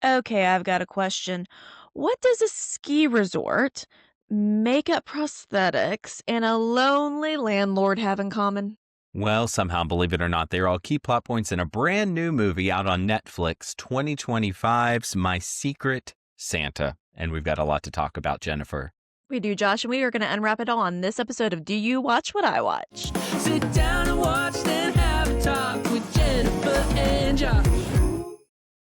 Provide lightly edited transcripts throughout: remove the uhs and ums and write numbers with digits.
Okay, I've got a question. What does a ski resort, makeup prosthetics, and a lonely landlord have in common? Well, somehow, believe it or not, they're all key plot points in a brand new movie out on Netflix, 2025's My Secret Santa. And we've got a lot to talk about, Jennifer. We do, Josh, and we are going to unwrap it all on this episode of Do You Watch What I Watch? Sit down and watch, then have a talk with Jennifer and Josh.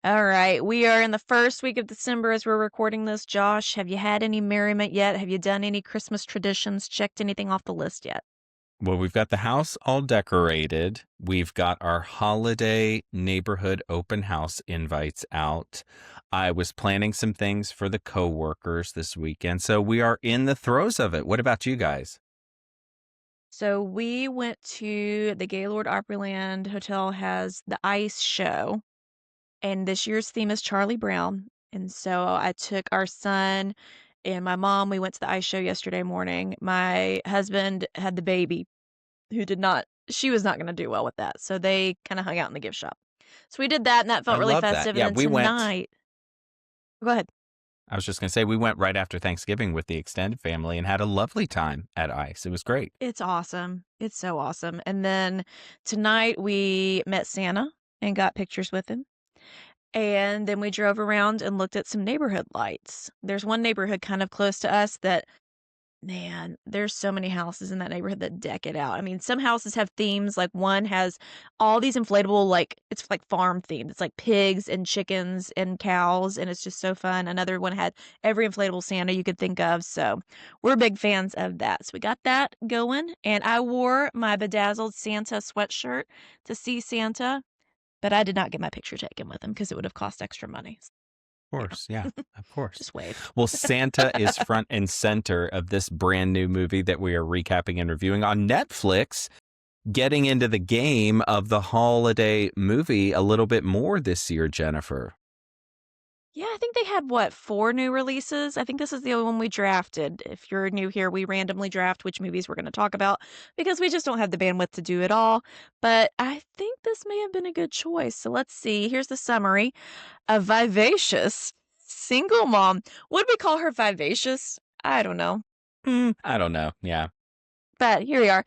All right, we are in the first week of December as we're recording this. Josh, have you had any merriment yet? Have you done any Christmas traditions? Checked anything off the list yet? Well, we've got the house all decorated. We've got our holiday neighborhood open house invites out. I was planning some things for the coworkers this weekend. So we are in the throes of it. What about you guys? So we went to the Gaylord Opryland Hotel has the ice show, and this year's theme is Charlie Brown. And so I took our son and my mom. We went to the ice show yesterday morning. My husband had the baby who did not, she was not going to do well with that. So they kind of hung out in the gift shop. So we did that, and that I felt really love that. festive. And Yeah, then we went. tonight, go ahead. I was just going to say, we went right after Thanksgiving with the extended family and had a lovely time at ICE. It was great. It's awesome. It's so awesome. And then tonight we met Santa and got pictures with him. And then we drove around and looked at some neighborhood lights. There's one neighborhood kind of close to us that, man, there's so many houses in that neighborhood that deck it out. I mean, some houses have themes, like one has all these inflatable, like, it's like farm themed. It's like pigs and chickens and cows, and it's just so fun. Another one had every inflatable Santa you could think of. So we're big fans of that. So we got that going, and I wore my bedazzled Santa sweatshirt to see Santa, but I did not get my picture taken with him because it would have cost extra money. Of course. Yeah, of course. Just wave. Well, Santa is front and center of this brand new movie that we are recapping and reviewing on Netflix, getting into the game of the holiday movie a little bit more this year, Jennifer. Yeah, I think they had, what, 4 new releases? I think this is the only one we drafted. If you're new here, we randomly draft which movies we're going to talk about because we just don't have the bandwidth to do it all. But I think this may have been a good choice. So let's see. Here's the summary. A vivacious single mom. Would we call her vivacious? I don't know. I don't know. Yeah. But here we are.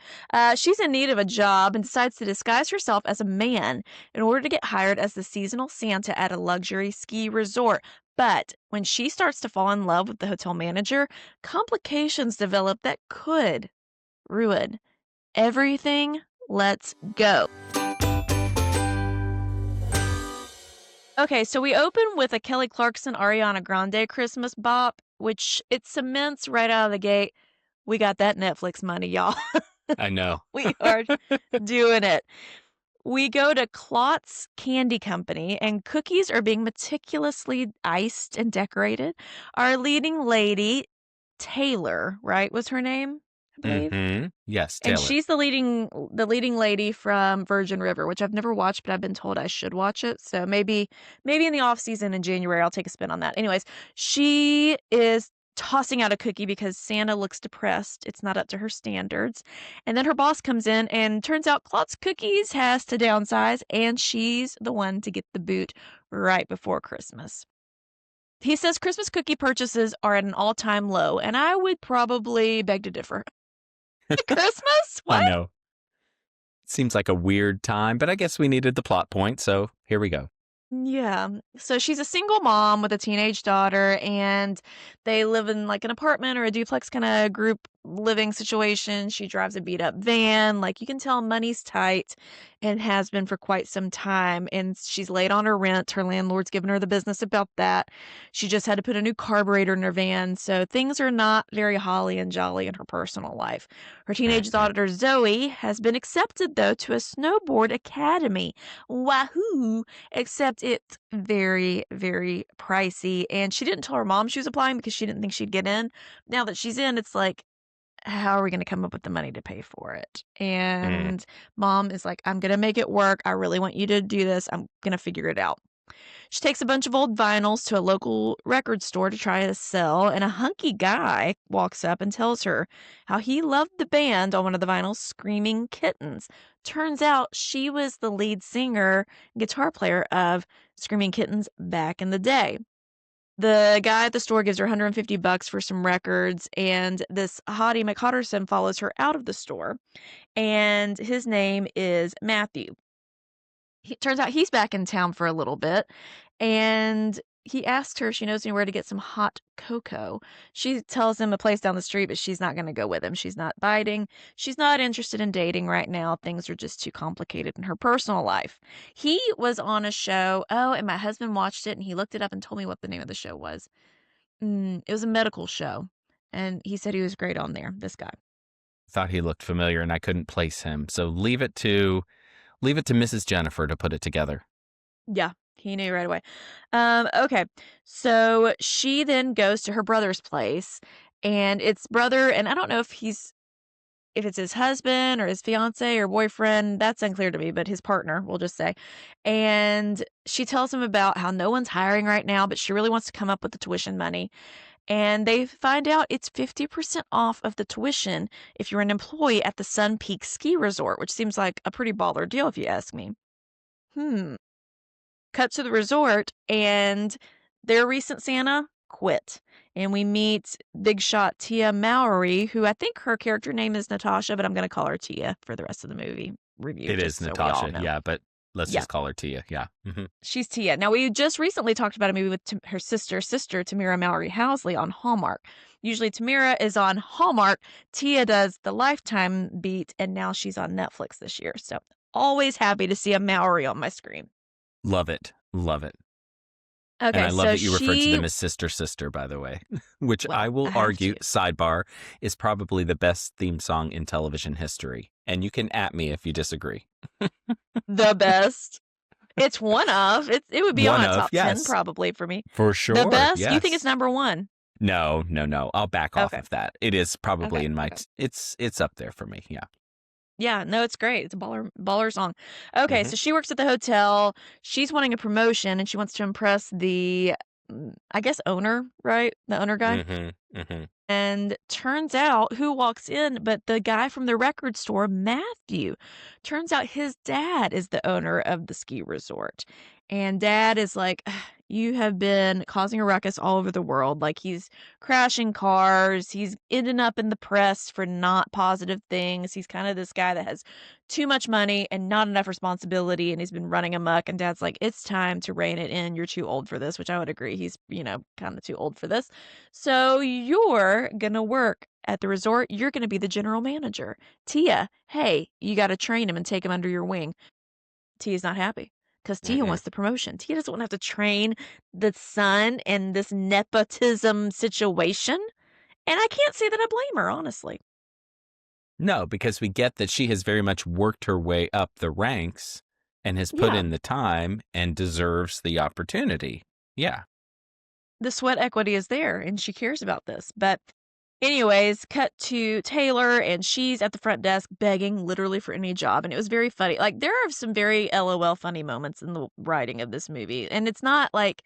She's in need of a job and decides to disguise herself as a man in order to get hired as the seasonal Santa at a luxury ski resort. But when she starts to fall in love with the hotel manager, complications develop that could ruin everything. Let's go. Okay, so we open with a Kelly Clarkson Ariana Grande Christmas bop, which it cements right out of the gate. We got that Netflix money, y'all. I know. We are doing it. We go to Klotz Candy Company, and cookies are being meticulously iced and decorated. Our leading lady, Taylor, right, was her name, I believe? Yes, And Taylor. she's the leading lady from Virgin River, which I've never watched, but I've been told I should watch it. So maybe in the off season in January, I'll take a spin on that. Anyways, she is tossing out a cookie because Santa looks depressed. It's not up to her standards. And then her boss comes in, and turns out Klotz Cookies has to downsize, and she's the one to get the boot right before Christmas. He says Christmas cookie purchases are at an all-time low, and I would probably beg to differ. Christmas? What? I know. Seems like a weird time, but I guess we needed the plot point, so here we go. Yeah. So she's a single mom with a teenage daughter, and they live in like an apartment or a duplex kind of group living situation. She drives a beat up van. Like, you can tell money's tight and has been for quite some time. And she's late on her rent. Her landlord's given her the business about that. She just had to put a new carburetor in her van. So things are not very holly and jolly in her personal life. Her teenage daughter, Zoe, has been accepted, though, to a snowboard academy. Wahoo! Except it's very, very pricey. And she didn't tell her mom she was applying because she didn't think she'd get in. Now that she's in, it's like, how are we going to come up with the money to pay for it? And mom is like, I'm going to make it work. I really want you to do this. I'm going to figure it out. She takes a bunch of old vinyls to a local record store to try to sell, and a hunky guy walks up and tells her how he loved the band on one of the vinyls, Screaming Kittens. Turns out she was the lead singer and guitar player of Screaming Kittens back in the day. The guy at the store gives her $150 for some records, and this hottie McHotterson follows her out of the store, and his name is Matthew. Turns out he's back in town for a little bit, and he asks her if she knows anywhere to get some hot cocoa. She tells him a place down the street, but she's not going to go with him. She's not biting. She's not interested in dating right now. Things are just too complicated in her personal life. He was on a show. Oh, and my husband watched it, and he looked it up and told me what the name of the show was. It was a medical show, and he said he was great on there, this guy. Thought he looked familiar and I couldn't place him. So leave it to Mrs. Jennifer to put it together. Yeah, he knew right away. Okay, so she then goes to her brother's place, and it's brother, and I don't know if it's his husband or his fiance or boyfriend. That's unclear to me, but his partner, we'll just say. And she tells him about how no one's hiring right now, but she really wants to come up with the tuition money. And they find out it's 50% off of the tuition if you're an employee at the Sun Peak Ski Resort, which seems like a pretty baller deal if you ask me. Cut to the resort, and their recent Santa quit. And we meet big shot Tia Mowry, who I think her character name is Natasha, but I'm going to call her Tia for the rest of the movie review. It is Natasha, yeah, but let's just call her Tia, yeah. She's Tia. Now, we just recently talked about a movie with her sister, Tamira Mallory Housley, on Hallmark. Usually Tamira is on Hallmark. Tia does the Lifetime beat, and now she's on Netflix this year. So always happy to see a Mallory on my screen. Love it. Love it. Okay, and I love that you referred to them as sister, by the way, which I will argue, sidebar, is probably the best theme song in television history. And you can at me if you disagree. The best. It's one of. It would be on a top 10 probably for me. For sure. The best? Yes. You think it's number one? No. I'll back off of that. It is probably in my, it's up there for me. Yeah. Yeah, no, it's great. It's a baller song. Okay, so she works at the hotel. She's wanting a promotion, and she wants to impress the, I guess, owner, right? The owner guy. And turns out who walks in but the guy from the record store, Matthew. Turns out his dad is the owner of the ski resort. And dad is like, you have been causing a ruckus all over the world. Like, he's crashing cars. He's ending up in the press for not positive things. He's kind of this guy that has too much money and not enough responsibility, and he's been running amok. And dad's like, it's time to rein it in. You're too old for this, which I would agree. He's, kind of too old for this. So you're going to work at the resort. You're going to be the general manager. Tia, hey, you got to train him and take him under your wing. Tia's not happy. Because Tia wants the promotion. Tia doesn't want to have to train the son in this nepotism situation. And I can't say that I blame her, honestly. No, because we get that she has very much worked her way up the ranks and has put in the time and deserves the opportunity. Yeah. The sweat equity is there, and she cares about this. But anyways, cut to Taylor, and she's at the front desk begging literally for any job. And it was very funny. Like, there are some very LOL funny moments in the writing of this movie. And it's not like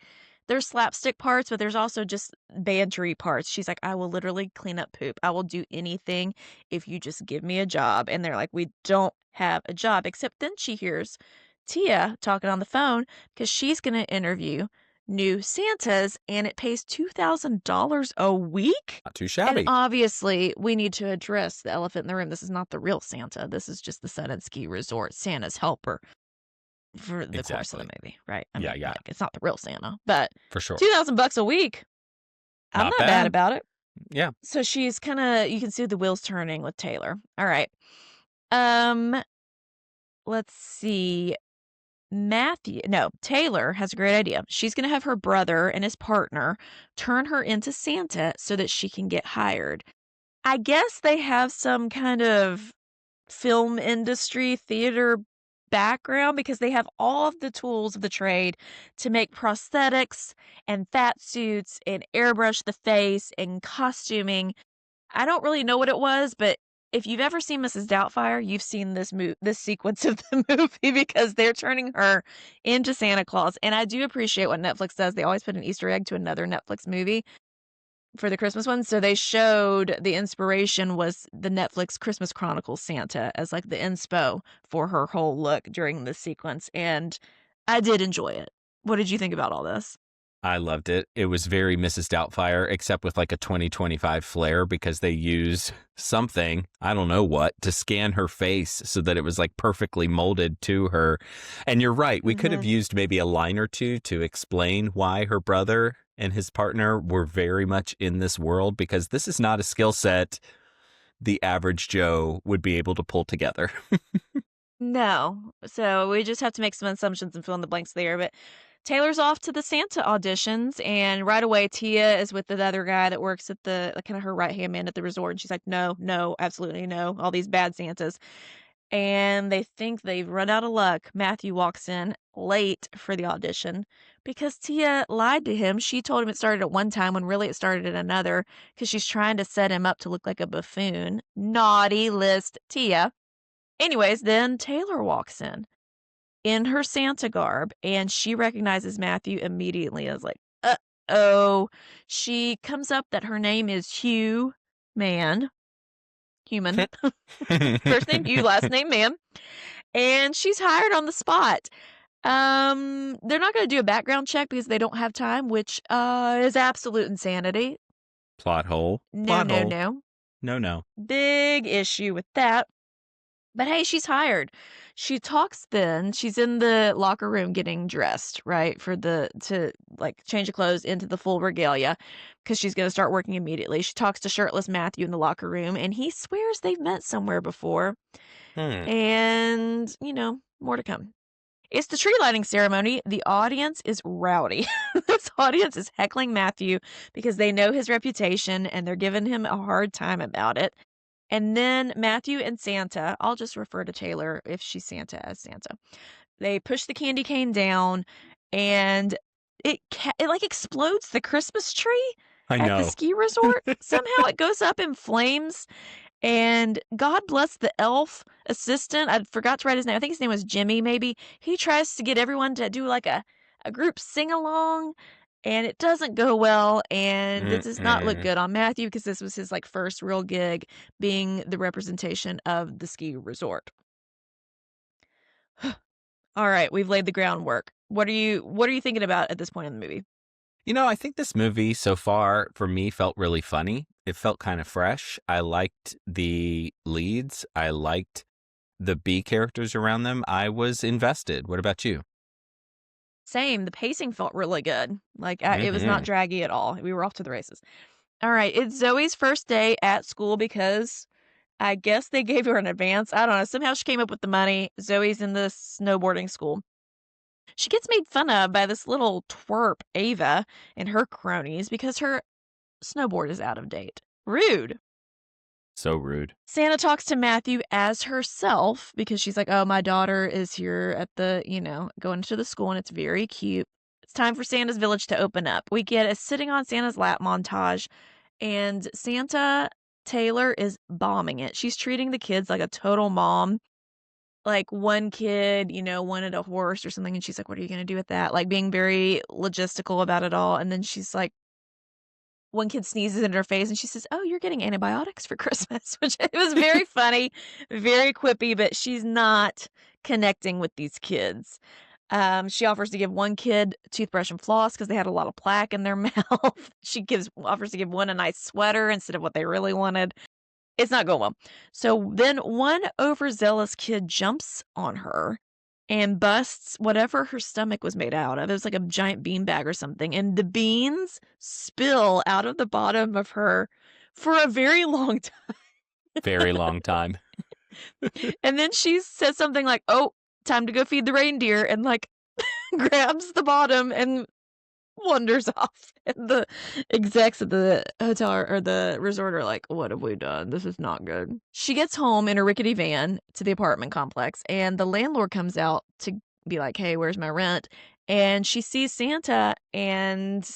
there's slapstick parts, but there's also just bantery parts. She's like, I will literally clean up poop. I will do anything if you just give me a job. And they're like, we don't have a job. Except then she hears Tia talking on the phone because she's going to interview new Santas, and it pays $2,000 a week. Not too shabby. And obviously, we need to address the elephant in the room. This is not the real Santa. This is just the Sun and Ski Resort Santa's helper for the course of the movie, right? I mean, like, it's not the real Santa, but for sure, $2,000 a week. I'm not bad about it. Yeah. So she's kind of, you can see the wheels turning with Taylor. All right. Let's see. Taylor has a great idea. She's going to have her brother and his partner turn her into Santa so that she can get hired. I guess they have some kind of film industry, theater background because they have all of the tools of the trade to make prosthetics and fat suits and airbrush the face and costuming. I don't really know what it was, but if you've ever seen Mrs. Doubtfire, you've seen this sequence of the movie because they're turning her into Santa Claus. And I do appreciate what Netflix does. They always put an Easter egg to another Netflix movie for the Christmas one. So they showed the inspiration was the Netflix Christmas Chronicles Santa as like the inspo for her whole look during this sequence. And I did enjoy it. What did you think about all this? I loved it. It was very Mrs. Doubtfire, except with like a 2025 flair because they used something, I don't know what, to scan her face so that it was like perfectly molded to her. And you're right. We could have used maybe a line or two to explain why her brother and his partner were very much in this world, because this is not a skill set the average Joe would be able to pull together. No. So we just have to make some assumptions and fill in the blanks there. But Taylor's off to the Santa auditions, and right away Tia is with the other guy that works at the kind of her right hand man at the resort. And she's like, no, no, absolutely no, all these bad Santas. And they think they've run out of luck. Matthew walks in late for the audition because Tia lied to him. She told him it started at one time when really it started at another because she's trying to set him up to look like a buffoon. Naughty list, Tia. Anyways, then Taylor walks in her Santa garb, and she recognizes Matthew immediately as like, uh-oh. She comes up that her name is Hugh Man. Human. First name Hugh, last name Man. And she's hired on the spot. They're not going to do a background check because they don't have time, which is absolute insanity. Plot hole. No, Plot no, hole. no. No. Big issue with that. But hey, she's hired. She talks then. She's in the locker room getting dressed, right? To like change of clothes into the full regalia because she's going to start working immediately. She talks to shirtless Matthew in the locker room and he swears they've met somewhere before. And, more to come. It's the tree lighting ceremony. The audience is rowdy. This audience is heckling Matthew because they know his reputation and they're giving him a hard time about it. And then Matthew and Santa, I'll just refer to Taylor if she's Santa as Santa. They push the candy cane down and it like explodes the Christmas tree I at the know. ski resort. Somehow it goes up in flames. And God bless the elf assistant. I forgot to write his name. I think his name was Jimmy, maybe. He tries to get everyone to do like a group sing along, and it doesn't go well. And it does not look good on Matthew because this was his like first real gig being the representation of the ski resort. All right, we've laid the groundwork. What are you thinking about at this point in the movie? I think this movie so far for me felt really funny. It felt kind of fresh. I liked the leads. I liked the B characters around them. I was invested. What about you? Same. The pacing felt really good. Like it was not draggy at all. We were off to the races. All right, it's Zoe's first day at school because I guess they gave her an advance. I don't know. Somehow she came up with the money. Zoe's in this snowboarding school. She gets made fun of by this little twerp, Ava, and her cronies because her snowboard is out of date. Rude. So rude. Santa talks to Matthew as herself because she's like, oh, my daughter is here at going to the school and it's very cute. It's time for Santa's village to open up. We get a sitting on Santa's lap montage and Santa Taylor is bombing it. She's treating the kids like a total mom. Like one kid, wanted a horse or something and she's like, what are you going to do with that? Like being very logistical about it all. And then she's like, one kid sneezes in her face and she says, oh, you're getting antibiotics for Christmas, which it was very funny, very quippy, but she's not connecting with these kids. She offers to give one kid toothbrush and floss because they had a lot of plaque in their mouth. She offers to give one a nice sweater instead of what they really wanted. It's not going well. So then one overzealous kid jumps on her and busts whatever her stomach was made out of. It was like a giant bean bag or something. And the beans spill out of the bottom of her for a very long time. Very long time. And then she says something like, oh, time to go feed the reindeer, and like grabs the bottom and wanders off. And the execs at the hotel or the resort are like, what have we done? This is not good. She gets home in a rickety van to the apartment complex, and the landlord comes out to be like, hey, where's my rent? And she sees Santa, and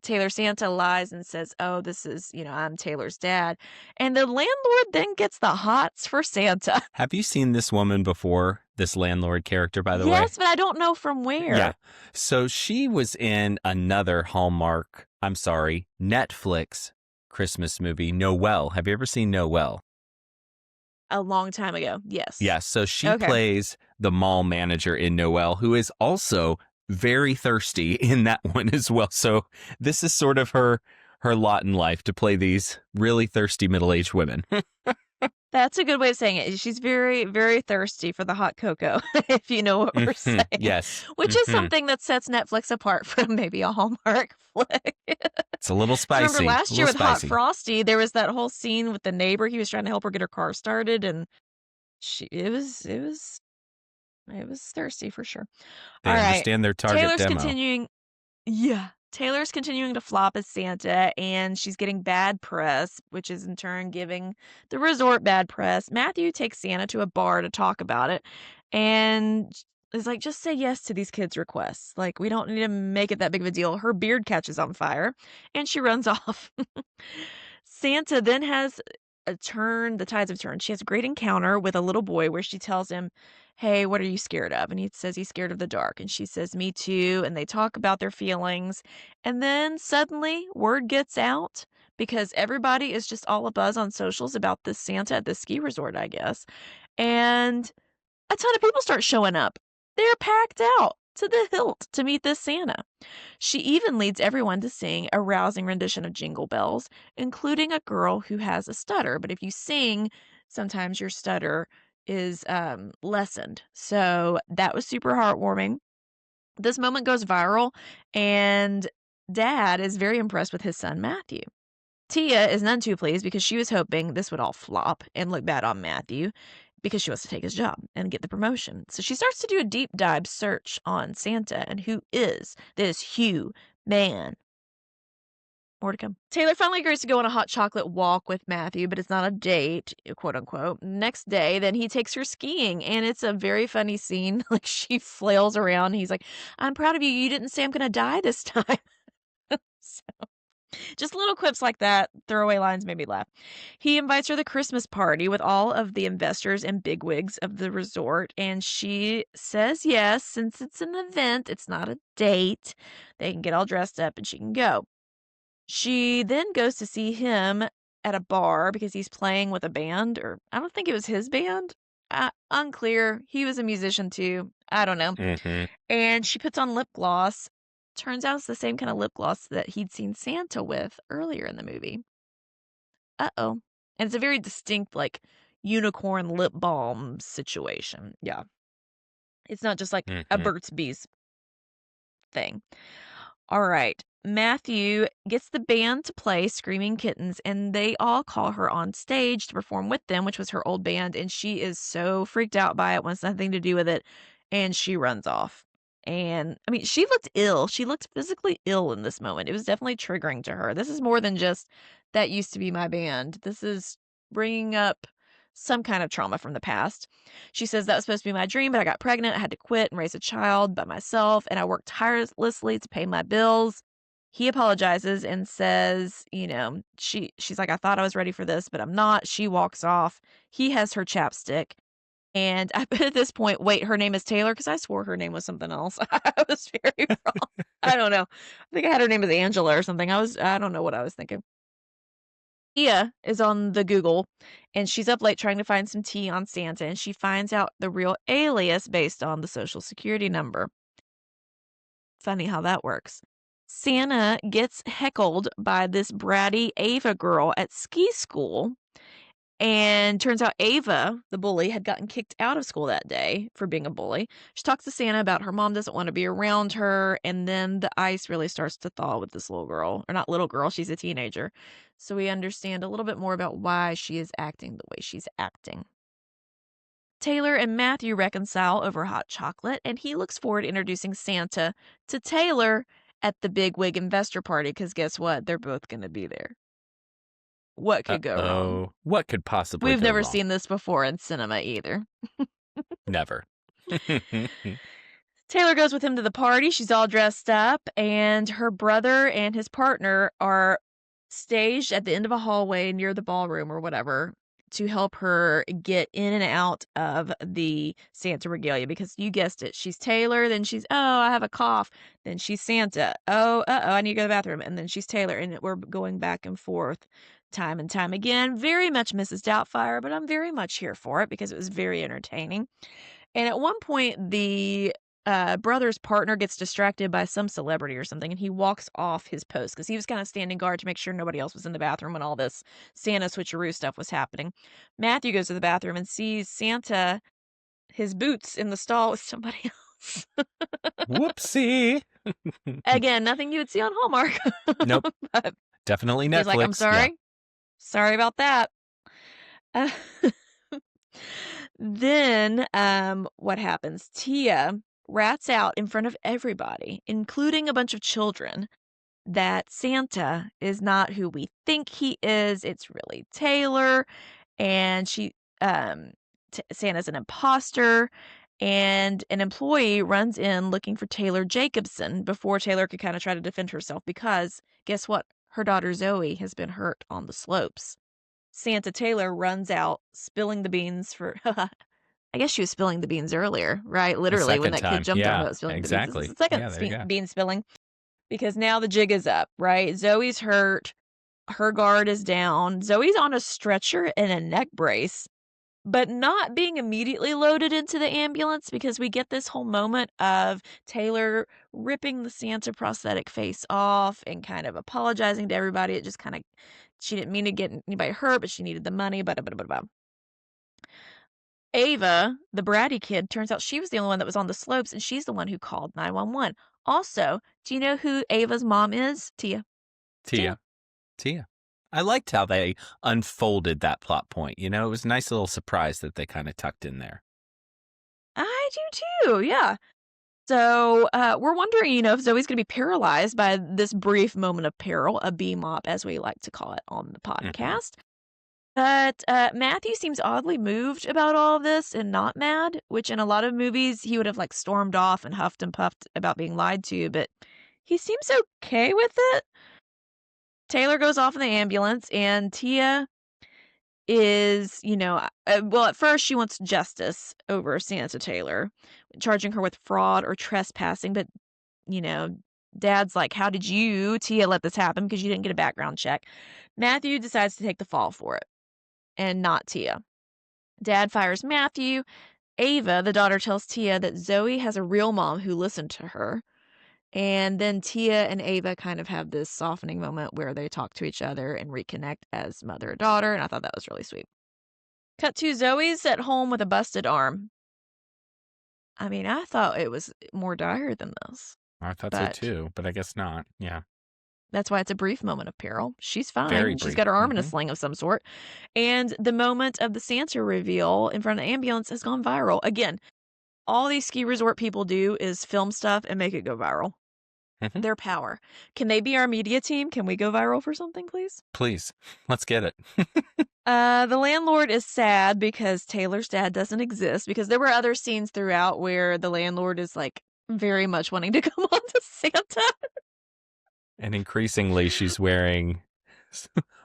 Taylor Santa lies and says, "Oh, this is, I'm Taylor's dad." And the landlord then gets the hots for Santa. Have you seen this woman before? This landlord character, by the way? Yes, but I don't know from Yeah. where. So she was in another Netflix Christmas movie, Noelle. Have you ever seen Noelle? A long time ago. Yes. Yes. So she Okay. plays the mall manager in Noelle, who is also very thirsty in that one as well. So this is sort of her lot in life to play these really thirsty middle-aged women. That's a good way of saying it. She's very, very thirsty for the hot cocoa, if you know what we're saying. Yes. Which is something that sets Netflix apart from maybe a Hallmark flick. It's a little 'Cause remember spicy. A last year little with Hot spicy. Frosty, there was that whole scene with the neighbor. He was trying to help her get her car started, and it was thirsty for sure. All They right. understand their target Taylor's demo. continuing Yeah. Taylor's continuing to flop as Santa, and she's getting bad press, which is in turn giving the resort bad press. Matthew takes Santa to a bar to talk about it and is like, just say yes to these kids' requests. Like, we don't need to make it that big of a deal. Her beard catches on fire and she runs off. Santa then has the tides have turned. She has a great encounter with a little boy where she tells him, "Hey, what are you scared of?" And he says he's scared of the dark. And she says, "Me too." And they talk about their feelings. And then suddenly word gets out because everybody is just all abuzz on socials about this Santa at the ski resort, I guess. And a ton of people start showing up. They're packed out to the hilt to meet this Santa. She even leads everyone to sing a rousing rendition of Jingle Bells, including a girl who has a stutter. But if you sing, sometimes your stutter is lessened. So that was super heartwarming. This moment goes viral, and Dad is very impressed with his son, Matthew. Tia is none too pleased because she was hoping this would all flop and look bad on Matthew because she wants to take his job and get the promotion. So she starts to do a deep dive search on Santa and who is this Hugh man. More to come. Taylor finally agrees to go on a hot chocolate walk with Matthew, but it's not a date, quote unquote. Next day, then he takes her skiing, and it's a very funny scene. Like she flails around. He's like, "I'm proud of you. You didn't say I'm going to die this time." So just little quips like that, throwaway lines made me laugh. He invites her to the Christmas party with all of the investors and bigwigs of the resort, and she says yes, since it's an event, it's not a date. They can get all dressed up and she can go. She then goes to see him at a bar because he's playing with a band, or I don't think it was his band. Unclear. He was a musician too. I don't know. Mm-hmm. And she puts on lip gloss. Turns out it's the same kind of lip gloss that he'd seen Santa with earlier in the movie. Uh-oh. And it's a very distinct, like, unicorn lip balm situation. Yeah. It's not just like a Mm-hmm. Burt's Bees thing. All right. Matthew gets the band to play Screaming Kittens, and they all call her on stage to perform with them, which was her old band, and she is so freaked out by it, wants nothing to do with it, and she runs off. And I mean, she looked ill. She looked physically ill in this moment. It was definitely triggering to her. This is more than just that used to be my band. This is bringing up some kind of trauma from the past. She says that was supposed to be my dream, but I got pregnant. I had to quit and raise a child by myself, and I worked tirelessly to pay my bills. He apologizes and says, she's like, "I thought I was ready for this, but I'm not." She walks off. He has her chapstick. And I put at this point, wait, her name is Taylor? Because I swore her name was something else. I was very wrong. I don't know. I think I had her name as Angela or something. I don't know what I was thinking. Tia is on the Google, and she's up late trying to find some tea on Santa, and she finds out the real alias based on the Social Security number. Funny how that works. Santa gets heckled by this bratty Ava girl at ski school. And turns out Ava, the bully, had gotten kicked out of school that day for being a bully. She talks to Santa about her mom doesn't want to be around her. And then the ice really starts to thaw with this little girl. Or not little girl, she's a teenager. So we understand a little bit more about why she is acting the way she's acting. Taylor and Matthew reconcile over hot chocolate, and he looks forward to introducing Santa to Taylor at the big wig investor party, because guess what? They're both going to be there. What could go wrong? Uh-oh. What could possibly We've go never wrong? seen this before in cinema either. Never. Taylor goes with him to the party. She's all dressed up, and her brother and his partner are staged at the end of a hallway near the ballroom or whatever to help her get in and out of the Santa regalia because you guessed it. She's Taylor, then she's, oh, I have a cough. Then she's Santa. Oh, I need to go to the bathroom. And then she's Taylor. And we're going back and forth time and time again. Very much Mrs. Doubtfire, but I'm very much here for it because it was very entertaining. And at one point, the brother's partner gets distracted by some celebrity or something, and he walks off his post because he was kind of standing guard to make sure nobody else was in the bathroom when all this Santa switcheroo stuff was happening. Matthew goes to the bathroom and sees Santa, his boots in the stall with somebody else. Whoopsie. Again, nothing you would see on Hallmark. Nope. But Definitely Netflix. he's like, I'm sorry. Yeah. Sorry about that. Then, what happens? Tia rats out in front of everybody, including a bunch of children, that Santa is not who we think he is. It's really Taylor, and um, Santa's an imposter. And an employee runs in looking for Taylor Jacobson before Taylor could kind of try to defend herself because guess what? Her daughter Zoe has been hurt on the slopes. Santa Taylor runs out, spilling the beans for. I guess she was spilling the beans earlier, right? The Literally, when second that time. kid jumped on her Yeah, about spilling the beans. exactly. It's the second Yeah, there you go. bean spilling because now the jig is up, right? Zoe's hurt. Her guard is down. Zoe's on a stretcher and a neck brace, but not being immediately loaded into the ambulance because we get this whole moment of Taylor ripping the Santa prosthetic face off and kind of apologizing to everybody. It just kind of, she didn't mean to get anybody hurt, but she needed the money. Ava, the bratty kid, turns out she was the only one that was on the slopes, and she's the one who called 911. Also, do you know who Ava's mom is? Tia. Tia. I liked how they unfolded that plot point. You know, it was a nice little surprise that they kind of tucked in there. I do too, yeah. So we're wondering, if Zoe's going to be paralyzed by this brief moment of peril, a BMOP, as we like to call it on the podcast. But Matthew seems oddly moved about all of this and not mad, which in a lot of movies he would have stormed off and huffed and puffed about being lied to, but he seems okay with it. Taylor goes off in the ambulance, and Tia is, well, at first she wants justice over Santa Taylor, charging her with fraud or trespassing, but, Dad's like, how did you, Tia, let this happen because you didn't get a background check? Matthew decides to take the fall for it. And not Tia. Dad fires Matthew. Ava, the daughter, tells Tia that Zoe has a real mom who listened to her. And then Tia and Ava kind of have this softening moment where they talk to each other and reconnect as mother and daughter. And I thought that was really sweet. Cut to Zoe's at home with a busted arm. I mean, I thought it was more dire than this. I thought so too, but I guess not. Yeah. That's why it's a brief moment of peril. She's fine. Very She's brief. got her arm in a sling of some sort. And the moment of the Santa reveal in front of the ambulance has gone viral. Again, all these ski resort people do is film stuff and make it go viral. Their power. Can they be our media team? Can we go viral for something, please? Please. Let's get it. The landlord is sad because Taylor's dad doesn't exist, because there were other scenes throughout where the landlord is very much wanting to come on to Santa. And increasingly, she's wearing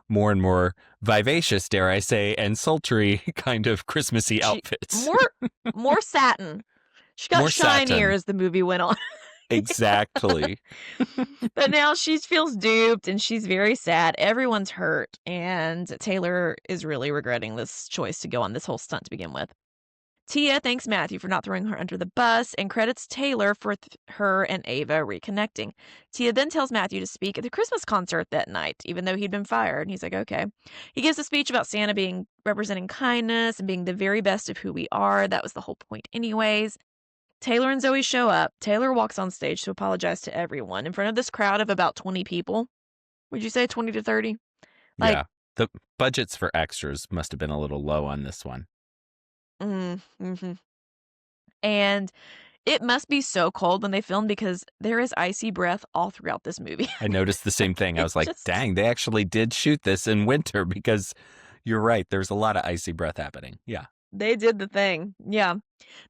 more and more vivacious, dare I say, and sultry kind of Christmassy outfits. More satin. She got shinier as the movie went on. Exactly. But now she feels duped and she's very sad. Everyone's hurt. And Taylor is really regretting this choice to go on this whole stunt to begin with. Tia thanks Matthew for not throwing her under the bus and credits Taylor for her and Ava reconnecting. Tia then tells Matthew to speak at the Christmas concert that night, even though he'd been fired. And he's like, okay. He gives a speech about Santa representing kindness and being the very best of who we are. That was the whole point anyways. Taylor and Zoe show up. Taylor walks on stage to apologize to everyone in front of this crowd of about 20 people. Would you say 20 to 30? Yeah. The budgets for extras must have been a little low on this one. Mm-hmm. And it must be so cold when they film because there is icy breath all throughout this movie. I noticed the same thing. I was like, dang, they actually did shoot this in winter because you're right. There's a lot of icy breath happening. Yeah. They did the thing. Yeah.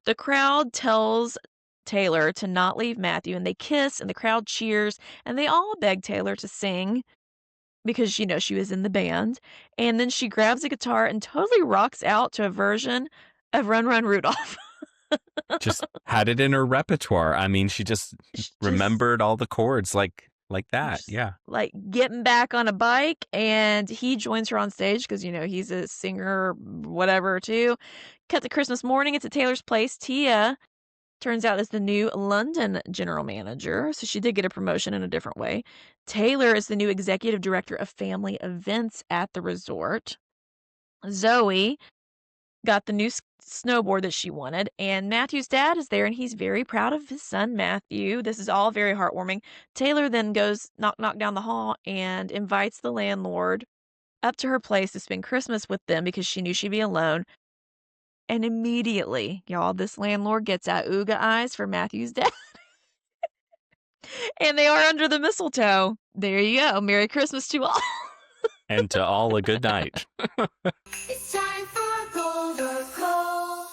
The crowd tells Taylor to not leave Matthew, and they kiss, and the crowd cheers, and they all beg Taylor to sing because, she was in the band, and then she grabs a guitar and totally rocks out to a version of Run, Run, Rudolph. Just had it in her repertoire. I mean, she just Just remembered all the chords like that. just, Yeah. like, getting back on a bike, and he joins her on stage because, he's a singer, whatever, too. Cut to Christmas morning, it's at Taylor's place. Tia turns out is the new London general manager, so she did get a promotion in a different way. Taylor is the new executive director of family events at the resort. Zoe got the new snowboard that she wanted, and Matthew's dad is there, and he's very proud of his son, Matthew. This is all very heartwarming. Taylor then goes knock down the hall and invites the landlord up to her place to spend Christmas with them because she knew she'd be alone. And immediately, y'all, this landlord gets out ooga eyes for Matthew's dad. And they are under the mistletoe. There you go. Merry Christmas to all. And to all a good night. It's time for Gold or Coal.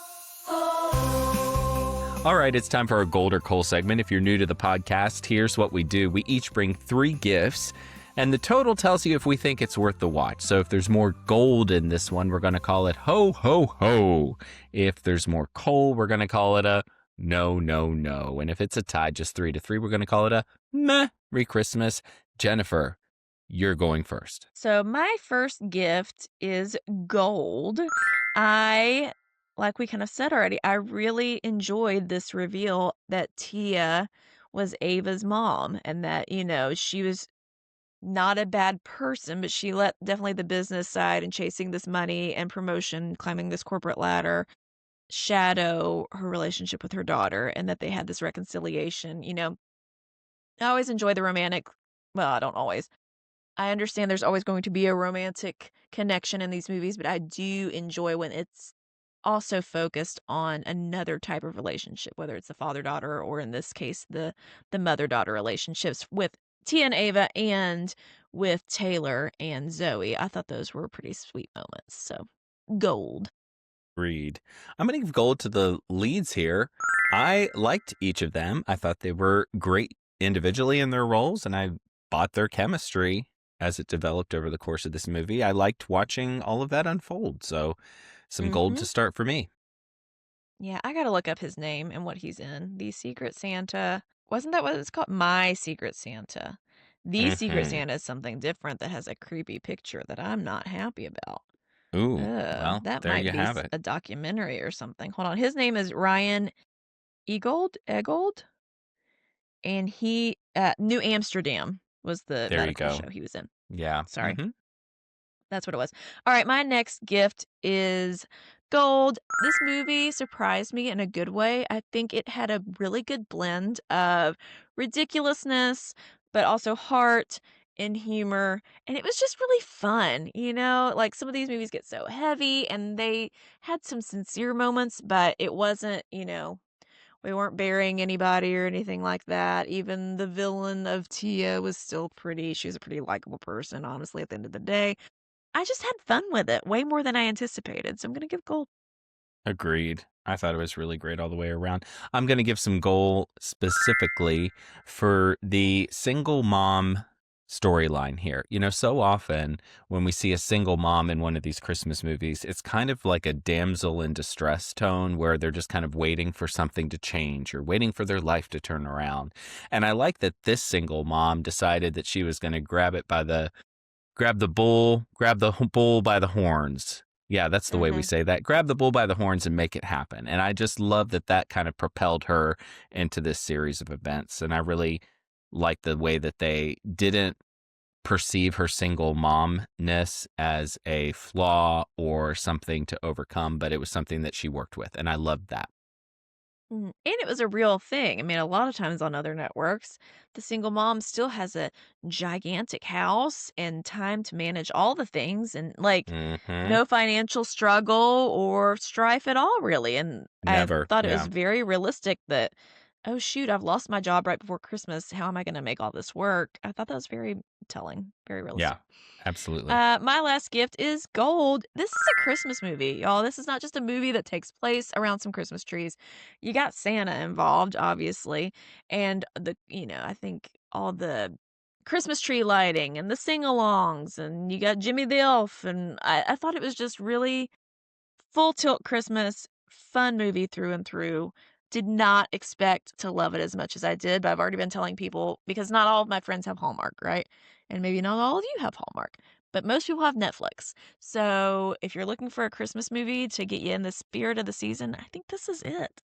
All right, it's time for our Gold or Coal segment. If you're new to the podcast, here's what we do. We each bring 3 gifts, and the total tells you if we think it's worth the watch. So if there's more gold in this one, we're going to call it ho, ho, ho. If there's more coal, we're going to call it a no, no, no. And if it's a tie, just 3-3, we're going to call it a Merry Christmas. Jennifer, you're going first. So my first gift is gold. Like we kind of said already, I really enjoyed this reveal that Tia was Ava's mom and that, she was not a bad person, but she let definitely the business side and chasing this money and promotion, climbing this corporate ladder, shadow her relationship with her daughter, and that they had this reconciliation. I always enjoy the romantic, well, I don't always. I understand there's always going to be a romantic connection in these movies, but I do enjoy when it's also focused on another type of relationship, whether it's the father-daughter or in this case the mother-daughter relationships with Tia and Ava and with Taylor and Zoe. I thought those were pretty sweet moments. So, gold. Agreed. I'm going to give gold to the leads here. I liked each of them. I thought they were great individually in their roles, and I bought their chemistry as it developed over the course of this movie. I liked watching all of that unfold. So, some gold to start for me. Yeah, I gotta look up his name and what he's in. The Secret Santa. Wasn't that what it's called? My Secret Santa. The Secret Mhm. Santa is something different that has a creepy picture that I'm not happy about. Ooh, well, That there might you be have it. a documentary or something. Hold on. His name is Ryan Egold, and he New Amsterdam was the There you medical go. show he was in. Yeah. Sorry. Mm-hmm. That's what it was. All right, my next gift is gold. This movie surprised me in a good way. I think it had a really good blend of ridiculousness, but also heart and humor. And it was just really fun. Like some of these movies get so heavy and they had some sincere moments, but it wasn't, we weren't burying anybody or anything like that. Even the villain of Tia was still she was a pretty likable person, honestly, at the end of the day. I just had fun with it, way more than I anticipated, so I'm gonna give gold. Agreed. I thought it was really great all the way around. I'm going to give some goal specifically for the single mom storyline here. So often when we see a single mom in one of these Christmas movies, it's kind of like a damsel in distress tone where they're just kind of waiting for something to change or waiting for their life to turn around. And I like that this single mom decided that she was going to grab the bull by the horns. Yeah, that's the way we Mhm. say that. Grab the bull by the horns and make it happen. And I just love that kind of propelled her into this series of events. And I really like the way that they didn't perceive her single momness as a flaw or something to overcome, but it was something that she worked with. And I loved that. And it was a real thing. I mean, a lot of times on other networks, the single mom still has a gigantic house and time to manage all the things and, like, Mm-hmm. no financial struggle or strife at all, really, and I Never. thought it was Yeah. very realistic that, "Oh, shoot, I've lost my job right before Christmas. How am I gonna make all this work?" I thought that was very telling, very Yeah, realistic. absolutely. My last gift is gold. This is a Christmas movie, y'all. This is not just a movie that takes place around some Christmas trees. You got Santa involved, obviously, and I think all the Christmas tree lighting and the sing-alongs, and you got Jimmy the Elf, and I thought it was just really full tilt Christmas, fun movie through and through. Did not expect to love it as much as I did, but I've already been telling people because not all of my friends have Hallmark, right? And maybe not all of you have Hallmark, but most people have Netflix. So if you're looking for a Christmas movie to get you in the spirit of the season, I think this is it.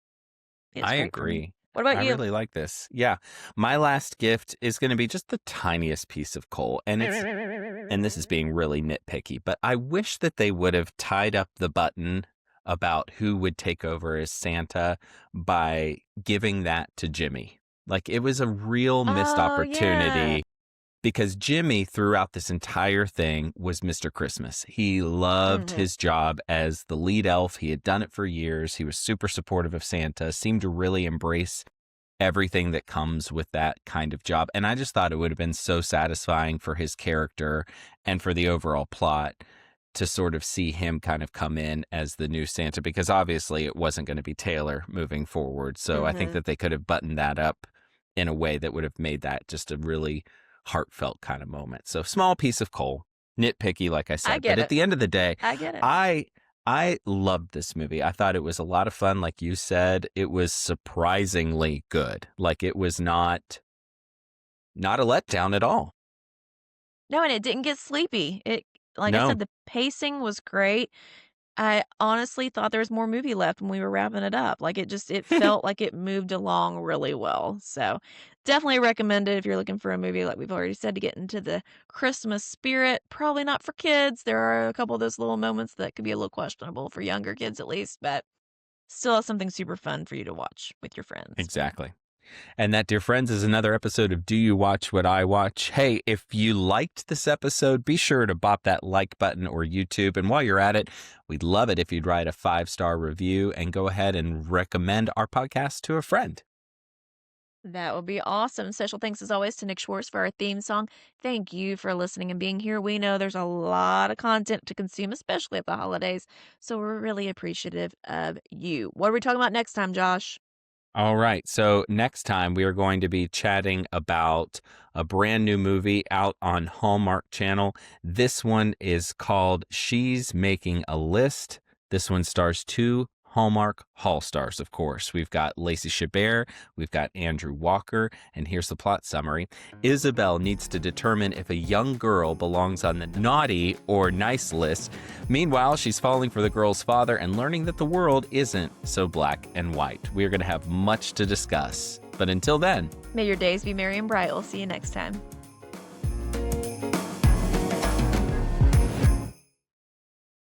It's I great for me. agree. What about I you? really like this. Yeah. My last gift is going to be just the tiniest piece of coal. And this is being really nitpicky, but I wish that they would have tied up the button about who would take over as Santa by giving that to Jimmy. Like it was a real missed Oh, yeah. opportunity because Jimmy throughout this entire thing was Mr. Christmas. He loved Mhm. his job as the lead elf. He had done it for years. He was super supportive of Santa, seemed to really embrace everything that comes with that kind of job. And I just thought it would have been so satisfying for his character and for the overall plot to sort of see him kind of come in as the new Santa, because obviously it wasn't going to be Taylor moving forward. So I think Mhm. that they could have buttoned that up in a way that would have made that just a really heartfelt kind of moment. So small piece of coal, nitpicky, like I I said. But get at it. the end of the day, I get it. I loved this movie. I thought it was a lot of fun. Like you said, it was surprisingly good. Like it was not a letdown at all. No, and it didn't get sleepy. Like I said, No, the pacing was great. I honestly thought there was more movie left when we were wrapping it up. Like it felt like it moved along really well. So definitely recommend it if you're looking for a movie, like we've already said, to get into the Christmas spirit. Probably not for kids. There are a couple of those little moments that could be a little questionable for younger kids at least, but still something super fun for you to watch with your friends. exactly. And that, dear friends, is another episode of Do You Watch What I Watch? Hey, if you liked this episode, be sure to bop that like button or YouTube. And while you're at it, we'd love it if you'd write a 5-star review and go ahead and recommend our podcast to a friend. That would be awesome. Special thanks as always to Nick Schwartz for our theme song. Thank you for listening and being here. We know there's a lot of content to consume, especially at the holidays. So we're really appreciative of you. What are we talking about next time, Josh? All right. So next time we are going to be chatting about a brand new movie out on Hallmark Channel. This one is called She's Making a List. This one stars 2 Hallmark Hall stars, of course. We've got Lacey Chabert, we've got Andrew Walker, and here's the plot summary. Isabel needs to determine if a young girl belongs on the naughty or nice list. Meanwhile, she's falling for the girl's father and learning that the world isn't so black and white. We're going to have much to discuss. But until then, May your days be merry and bright. We'll see you next time.